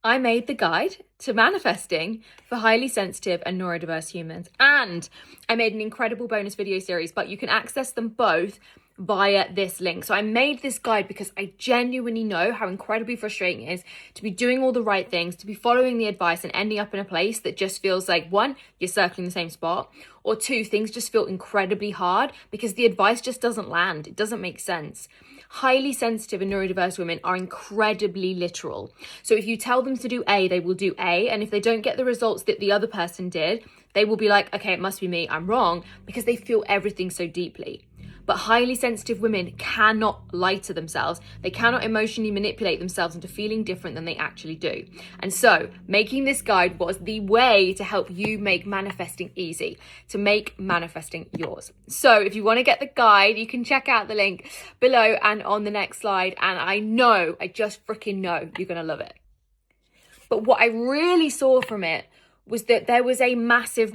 I made the guide to manifesting for highly sensitive and neurodiverse humans. And I made an incredible bonus video series, but you can access them both via this link. So I made this guide because I genuinely know how incredibly frustrating it is to be doing all the right things, to be following the advice and ending up in a place that just feels like, one, you're circling the same spot, or two, things just feel incredibly hard because the advice just doesn't land. It doesn't make sense. Highly sensitive and neurodiverse women are incredibly literal. So if you tell them to do A, they will do A. And if they don't get the results that the other person did, they will be like, okay, it must be me, I'm wrong, because they feel everything so deeply. But highly sensitive women cannot lie to themselves. They cannot emotionally manipulate themselves into feeling different than they actually do. And so making this guide was the way to help you make manifesting easy, to make manifesting yours. So if you want to get the guide, you can check out the link below and on the next slide. And I just freaking know you're going to love it. But what I really saw from it was that there was a massive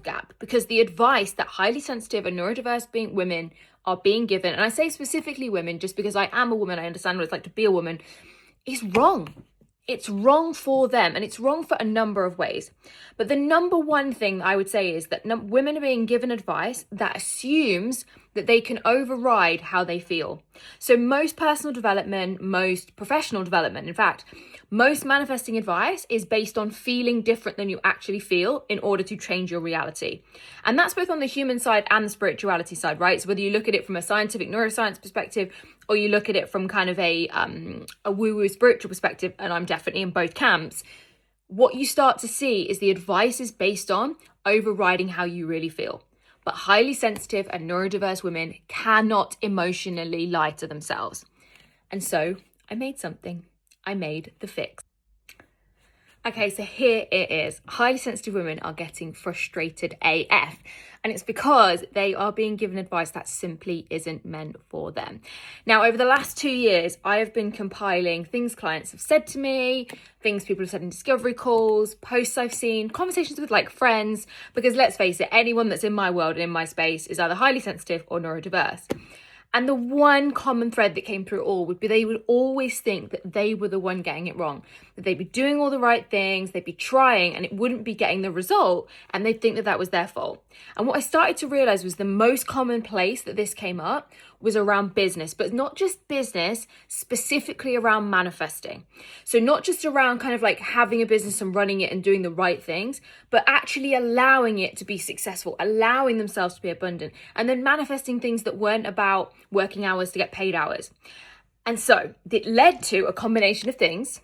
gap, because the advice that highly sensitive and neurodiverse women are being given, and I say specifically women just because I am a woman, I understand what it's like to be a woman, is wrong. It's wrong for them, and it's wrong for a number of ways. But the number one thing I would say is that women are being given advice that assumes that they can override how they feel. So most personal development, most professional development, in fact, most manifesting advice is based on feeling different than you actually feel in order to change your reality. And that's both on the human side and the spirituality side, right? So whether you look at it from a scientific neuroscience perspective, or you look at it from kind of a woo-woo spiritual perspective, and I'm definitely in both camps, what you start to see is the advice is based on overriding how you really feel. But highly sensitive and neurodiverse women cannot emotionally lie to themselves. And so I made something. I made the fix. Okay, so here it is. Highly sensitive women are getting frustrated AF. And it's because they are being given advice that simply isn't meant for them. Now, over the last 2 years, I have been compiling things clients have said to me, things people have said in discovery calls, posts I've seen, conversations with like friends, because let's face it, anyone that's in my world and in my space is either highly sensitive or neurodiverse. And the one common thread that came through all would be they would always think that they were the one getting it wrong, that they'd be doing all the right things, they'd be trying, and it wouldn't be getting the result, and they'd think that that was their fault. And what I started to realize was the most common place that this came up was around business, but not just business, specifically around manifesting. So not just around kind of like having a business and running it and doing the right things, but actually allowing it to be successful, allowing themselves to be abundant, and then manifesting things that weren't about working hours to get paid hours. And so it led to a combination of things.